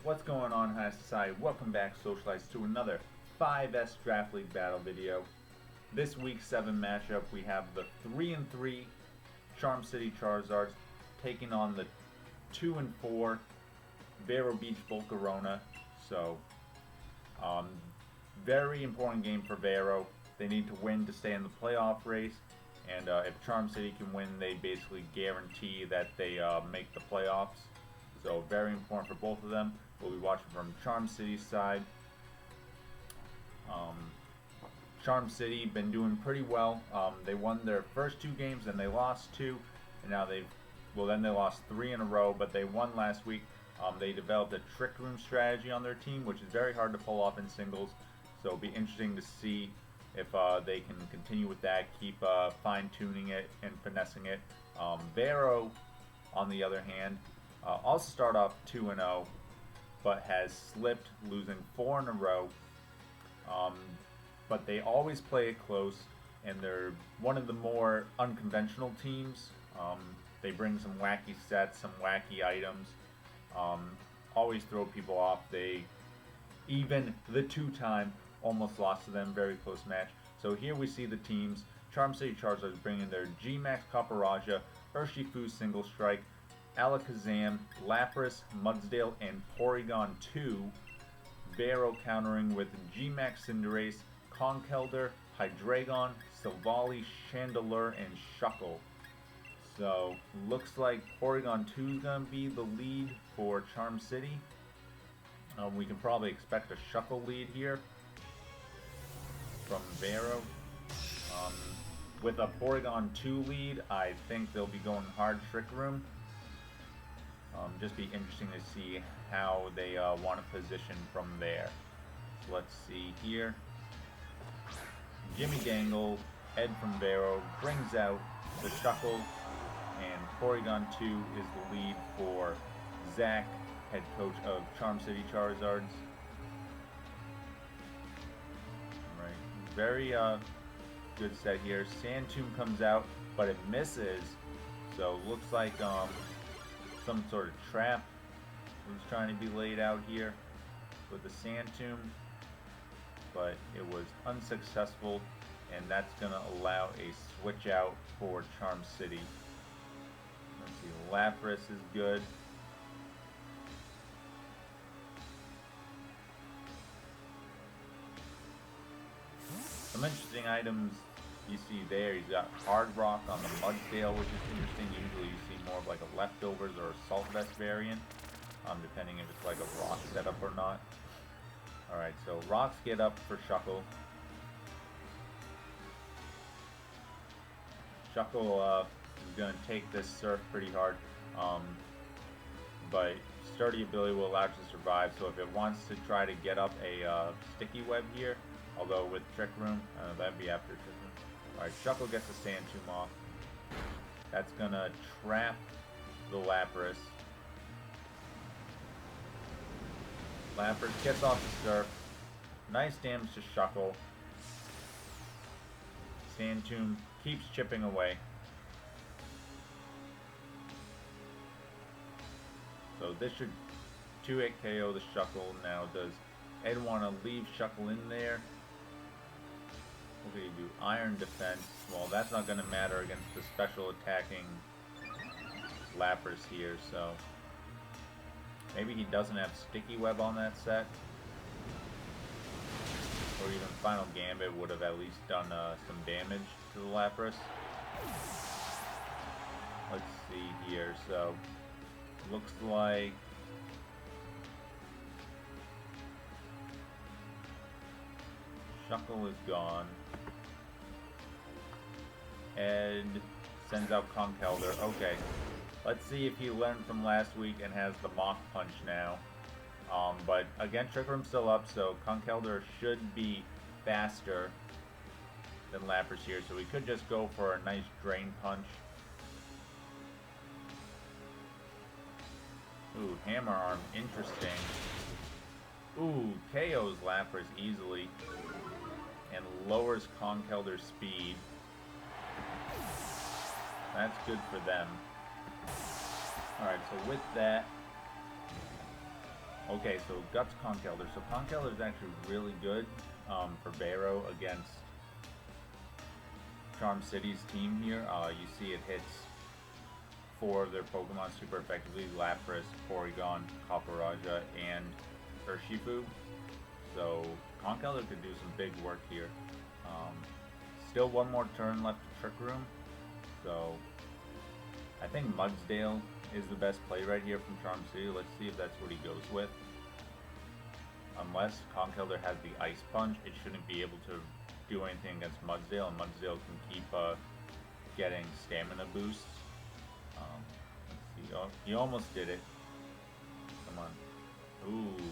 What's going on, High Society? Welcome back, Socialites, to another 5S Draft League battle video. This week's 7 matchup, we have the 3-3 Charm City Charizards taking on the 2-4 Vero Beach Volcarona. So, very important game for Vero. They need to win to stay in the playoff race, and if Charm City can win, they basically guarantee that they make the playoffs. So very important for both of them. We'll be watching from Charm City's side. Charm City been doing pretty well. They won their first 2 games, and they lost 2, and now they lost 3 in a row. But they won last week. They developed a trick room strategy on their team, which is very hard to pull off in singles. So it'll be interesting to see if they can continue with that, keep fine-tuning it and finessing it. Vero, on the other hand, also start off 2-0, but has slipped, losing 4 in a row. But they always play it close, and they're one of the more unconventional teams. They bring some wacky sets, some wacky items, always throw people off. Even the 2-time almost lost to them, very close match. So here we see the teams. Charm City Charizards bringing their GMAX Copperajah, Urshifu-Single Strike, Alakazam, Lapras, Mudsdale, and Porygon 2. Vero countering with GMAX Cinderace, Conkeldurr, Hydreigon, Silvally, Chandelure, and Shuckle. So, looks like Porygon 2 is going to be the lead for Charm City. We can probably expect a Shuckle lead here from Vero. With a Porygon 2 lead, I think they'll be going hard Trick Room. Just be interesting to see how they want to position from there. So let's see here. Jimmy Dangle, Ed from Vero, brings out the Shuckle, and Porygon 2 is the lead for Zach, head coach of Charm City Charizards. Right, very good set here. Sand Tomb comes out, but it misses. So looks like some sort of trap was trying to be laid out here with the Sand Tomb, but it was unsuccessful, and that's going to allow a switch out for Charm City. Let's see, Lapras is good. Some interesting items you see there. He's got Hard Rock on the Mudsdale, which is interesting. Usually you see more of like a Leftovers or a Salt Vest variant, depending if it's like a rock setup or not. Alright, so rocks get up for Shuckle. Shuckle is going to take this Surf pretty hard, but Sturdy ability will allow it to survive, so if it wants to try to get up a Sticky Web here, although with Trick Room, that'd be after Trick Room. Alright, Shuckle gets the Sand Tomb off. That's gonna trap the Lapras. Lapras gets off the Surf. Nice damage to Shuckle. Sand Tomb keeps chipping away. So this should 2-hit KO the Shuckle. Now, does Ed want to leave Shuckle in there? What do you do? Iron Defense. Well, that's not going to matter against the special attacking Lapras here, so maybe he doesn't have Sticky Web on that set. Or even Final Gambit would have at least done some damage to the Lapras. Let's see here. So, looks like Shuckle is gone. Ed sends out Conkeldurr. Okay, let's see if he learned from last week and has the Mach Punch now. But again, Trick Room's still up, so Conkeldurr should be faster than Lapras here, so we could just go for a nice Drain Punch. Ooh, Hammer Arm, interesting. Ooh, KOs Lapras easily and lowers Conkeldurr's speed. That's good for them. Alright, so with that, Okay, so Guts Conkeldurr. So Conkeldurr is actually really good for Vero against Charm City's team here. You see it hits 4 of their Pokemon super effectively: Lapras, Porygon, Copperajah, and Urshifu. So Conkeldurr could do some big work here. Still one more turn left to Trick Room. So I think Mudsdale is the best play right here from Charm City. Let's see if that's what he goes with. Unless Conkeldurr has the Ice Punch, it shouldn't be able to do anything against Mudsdale, and Mudsdale can keep getting stamina boosts. Let's see. Oh, he almost did it. Come on. Ooh.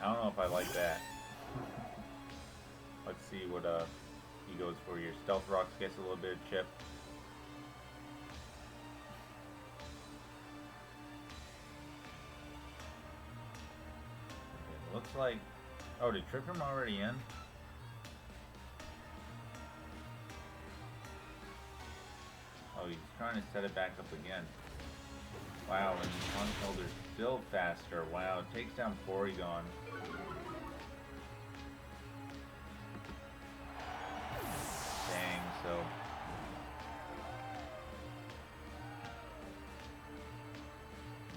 I don't know if I like that. Let's see what he goes for here. Stealth Rocks gets a little bit of chip. Okay, looks like... Oh, did Trick Room already end? Oh, he's trying to set it back up again. Wow, and Conkeldurr's still faster. Wow, takes down Porygon. Dang, so...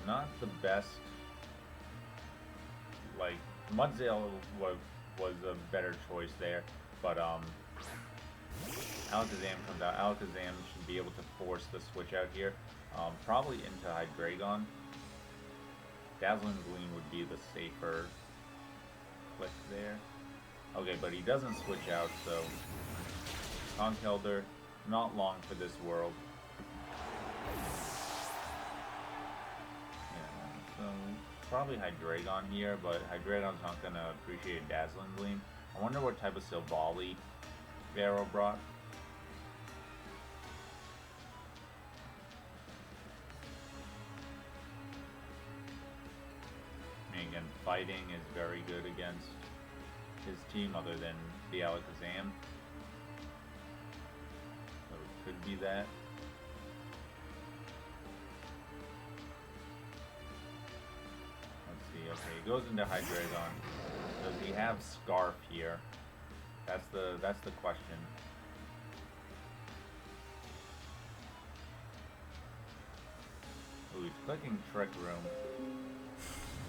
Not the best... Like, Mudsdale was a better choice there, but Alakazam comes out. Alakazam should be able to force the switch out here. Probably into Hydreigon. Dazzling Gleam would be the safer click there. Okay, but he doesn't switch out, so Conkeldurr, not long for this world. Yeah, so probably Hydreigon here, but Hydreigon's not going to appreciate Dazzling Gleam. I wonder what type of Silvally Vero brought. Again, fighting is very good against his team other than the Alakazam. So it could be that. Let's see, okay, he goes into Hydreigon. Does he have Scarf here? That's the question. Ooh, he's clicking Trick Room.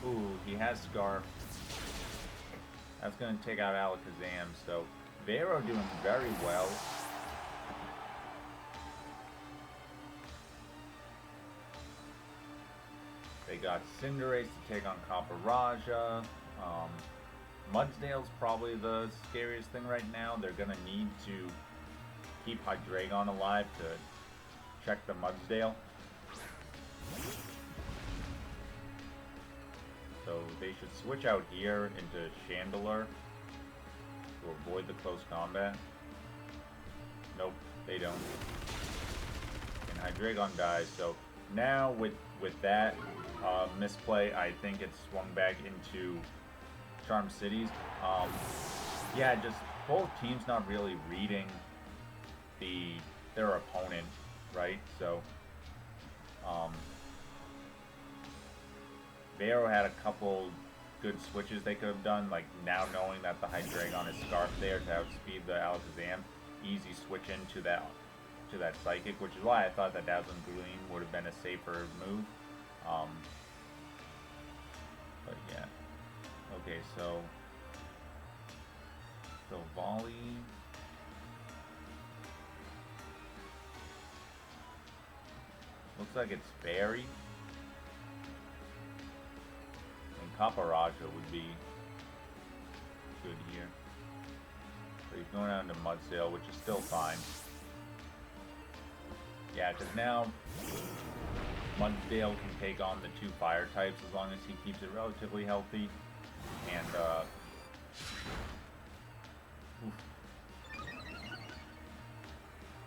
Ooh, he has Scarf. That's going to take out Alakazam, so Vero doing very well. They got Cinderace to take on Copperajah. Mudsdale's probably the scariest thing right now. They're going to need to keep Hydreigon alive to check the Mudsdale. So they should switch out here into Chandelure to avoid the close combat. Nope, they don't. And Hydreigon dies. So now with that misplay, I think it's swung back into Charm Cities. Yeah, just both teams not really reading their opponent, right? So Vero had a couple good switches they could have done, like now knowing that the Hydreigon is Scarf there to outspeed the Alakazam. Easy switch into that Psychic, which is why I thought that Dazzling Gleam would have been a safer move. But yeah. Okay, so Volley. Looks like it's Fairy. Copperajah would be good here. So he's going down to Mudsdale, which is still fine. Yeah, because now Mudsdale can take on the 2 fire types as long as he keeps it relatively healthy. And,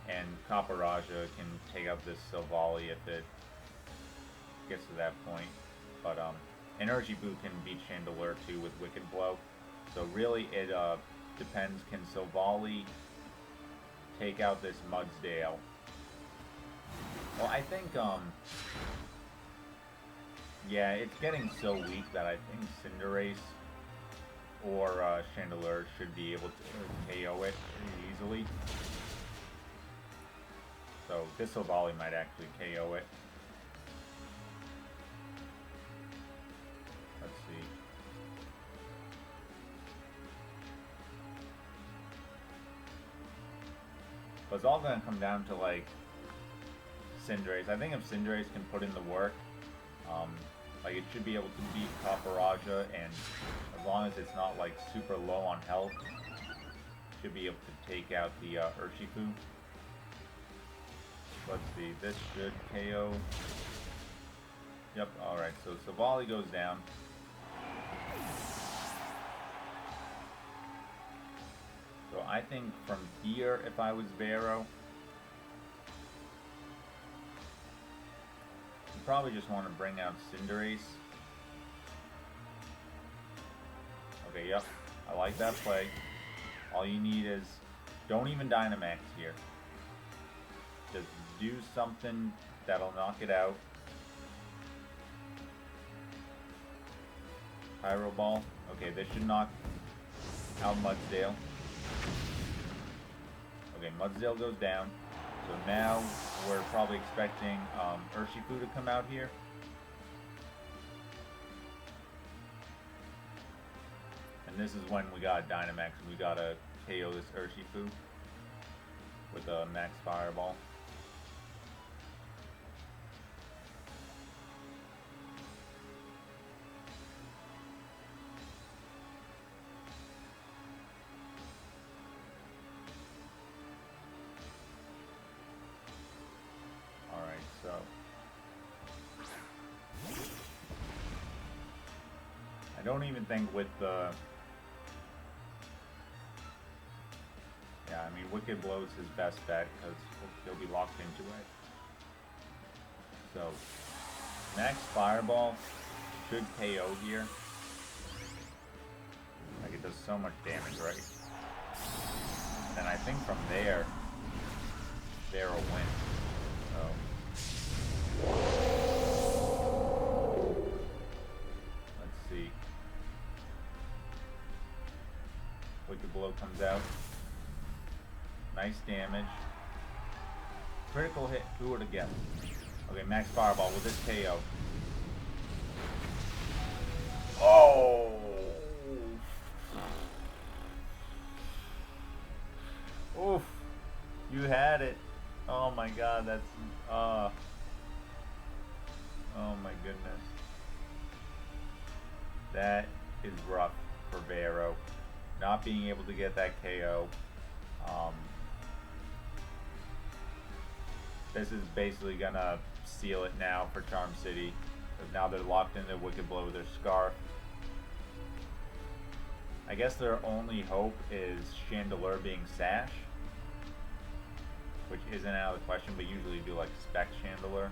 and Copperajah can take out this Silvally if it gets to that point. But, Energy Boot can beat Chandelure too with Wicked Blow. So really it depends, can Silvally take out this Mudsdale? Well, I think Yeah, it's getting so weak that I think Cinderace or Chandelure should be able to KO it pretty easily. So this Silvally might actually KO it. Let's see. But it's all going to come down to like Cinderace. I think if Cinderace can put in the work, like it should be able to beat Copperajah, and as long as it's not like super low on health, should be able to take out the Urshifu. Let's see, this should KO. Yep, alright, so Silvally goes down. So I think from here, if I was Vero, you probably just want to bring out Cinderace. Okay, yep, I like that play. All you need is, don't even Dynamax here. Just do something that'll knock it out. Pyro Ball. Okay, this should knock out Mudsdale. Okay, Mudsdale goes down. So now we're probably expecting Urshifu to come out here. And this is when we got Dynamax. We gotta KO this Urshifu with a Max Fireball. So I don't even think with the I mean Wicked Blow is his best bet because he'll be locked into it. So Max Fireball should KO here. Like it does so much damage, right? And I think from there Vero wins. So let's see. Wicked Blow comes out. Nice damage. Critical hit. Who would have guessed? Okay, Max Fireball with this KO. Oh! Oof! You had it. Oh my God, that's oh my goodness. That is rough for Vero. Not being able to get that KO. This is basically gonna seal it now for Charm City. Because now they're locked into Wicked Blow with their Scarf. I guess their only hope is Chandelure being Sash. Which isn't out of the question, but usually do like Spec Chandelure.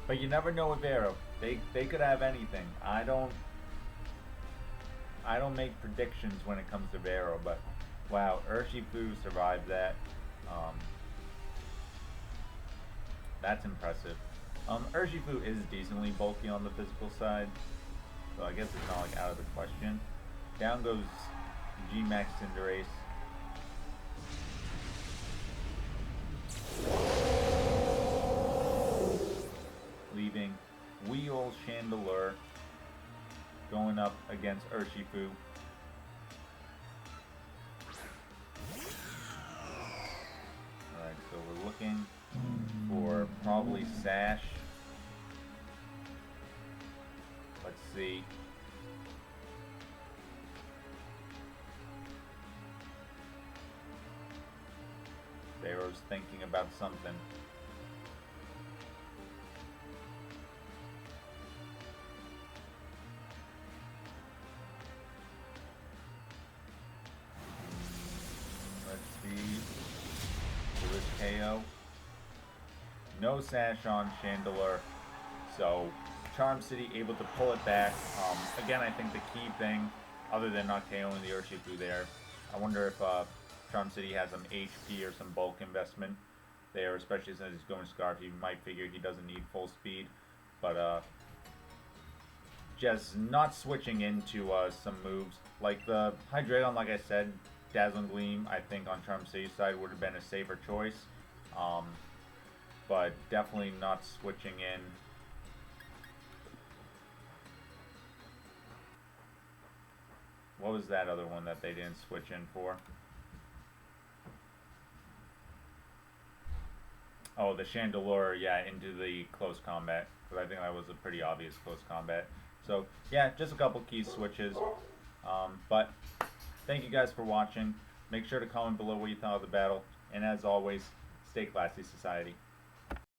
But you never know with Vero. They could have anything. I don't make predictions when it comes to Vero, but wow, Urshifu survived that. That's impressive. Urshifu is decently bulky on the physical side, so I guess it's not like out of the question. Down goes GMAX Cinderace. Leaving Wheel Chandelure going up against Urshifu. Alright, so we're looking for probably Sash. Let's see. Vero's thinking about something. Let's see. So this KO. No Sash on Chandelure. So Charm City able to pull it back. Again, I think the key thing, other than not KOing the Urshifu there, I wonder if Charm City has some HP or some bulk investment there, especially since he's going Scarf. You might figure he doesn't need full speed, but just not switching into some moves. Like the Hydreigon, like I said, Dazzling Gleam, I think on Charm City side would have been a safer choice. But definitely not switching in. What was that other one that they didn't switch in for? Oh, the Chandelure, yeah, into the close combat. Because I think that was a pretty obvious close combat. So, yeah, just a couple key switches. But thank you guys for watching. Make sure to comment below what you thought of the battle. And as always, stay classy, society.